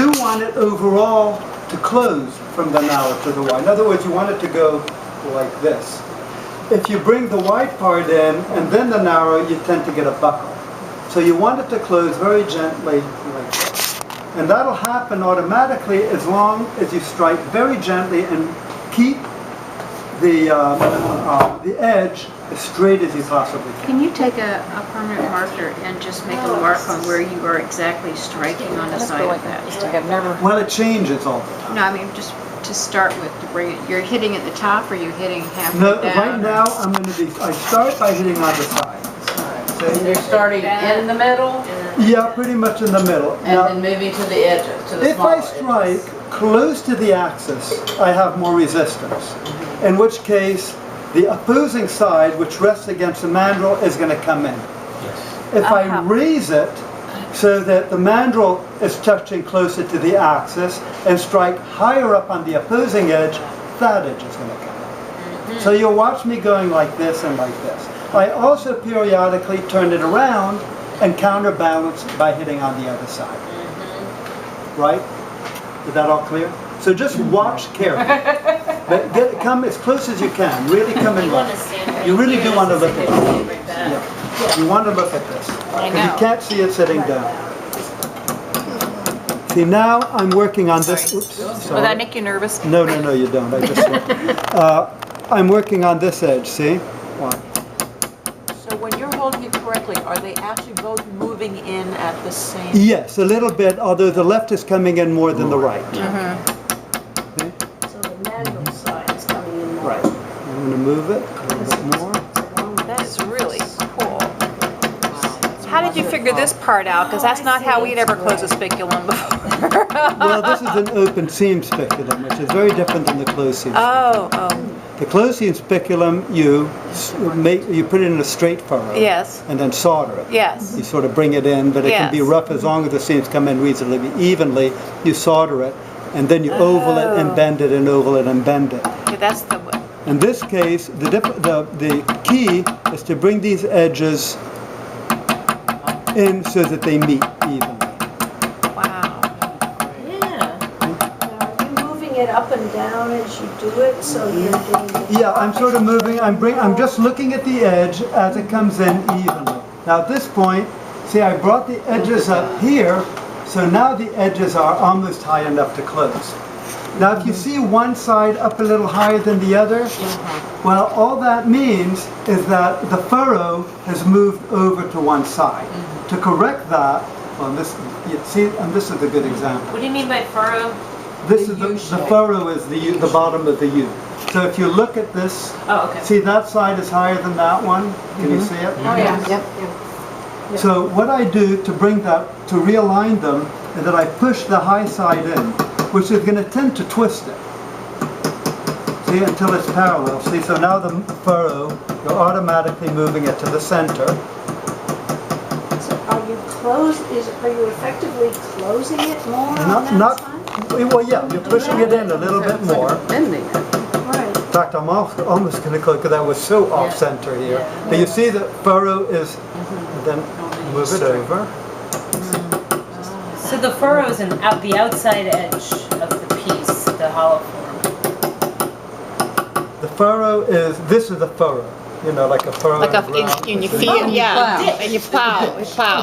do want it overall to close from the narrow to the wide. In other words, you want it to go like this. If you bring the wide part in and then the narrow, you tend to get a buckle. So you want it to close very gently like this. And that'll happen automatically as long as you strike very gently and keep the edge as straight as you possibly can. Can you take a permanent marker and just make a mark on where you are exactly striking on the side of that? Well, it changes all the time. No, I mean just to start with, to bring it. You're hitting at the top, or you're hitting halfway No, down? right now I'm going to be. I start by hitting on the side. And you're starting in the middle? Yeah, pretty much in the middle. And now, then moving to the edges, to the if smaller I strike close to the axis, I have more resistance. In which case, the opposing side, which rests against the mandrel, is going to come in. If I raise it so that the mandrel is touching closer to the axis and strike higher up on the opposing edge, that edge is going to come in. So you'll watch me going like this and like this. I also periodically turn it around and counterbalance by hitting on the other side. Right? Is that all clear? So just watch carefully. But come as close as you can. Really come in right. You really do want to look at this. Yeah. You want to look at this. Because you can't see it sitting down. See, now I'm working on this. Oops, sorry. Will that make you nervous? No, you don't. I just I'm working on this edge, see? Watch. So when you're holding it correctly, are they actually both moving in at the same? Yes, a little bit, although the left is coming in more than the right. So the mandrel side is coming in more. Right. I'm going to move it a little bit more. That is really cool. How did you figure this part out? Because that's not how we'd ever close a spiculum before. Well, this is an open seam spiculum, which is very different than the closed seam. Oh. The closed seam spiculum, you put it in a straight furrow. Yes. And then solder it. Yes. You sort of bring it in, but it can be Yes. rough as long as the seams come in reasonably evenly. You solder it, and then you oval it and bend it and oval it and bend it. Okay, that's the way. In this case, the key is to bring these edges in so that they meet evenly. Wow. Yeah. Now, are you moving it up and down as you do it, so you're getting the... Yeah, I'm sort of moving. I'm just looking at the edge as it comes in evenly. Now at this point, see, I brought the edges up here, so now the edges are almost high enough to close. Now if you see one side up a little higher than the other, well, all that means is that the furrow has moved over to one side. To correct that, well, this, you see, and this is a good example. What do you mean by furrow? This is the furrow is the bottom of the U. So if you look at this, see that side is higher than that one. Can you see it? Oh yeah. So what I do to bring that, to realign them, is that I push the high side in, which is going to tend to twist it. See, until it's parallel. See, so now the furrow, you're automatically moving it to the center. So are you effectively closing it more on that side? Well, yeah, you're pushing it in a little bit more. Bending it. Right. In fact, I'm almost going to close because I was so off center here. But you see the furrow is, then move it over. So the furrow is the outside edge of the piece, the hollow form. The furrow is, this is the furrow. You know, like a furrow. Like and you feel, yeah, and you plow.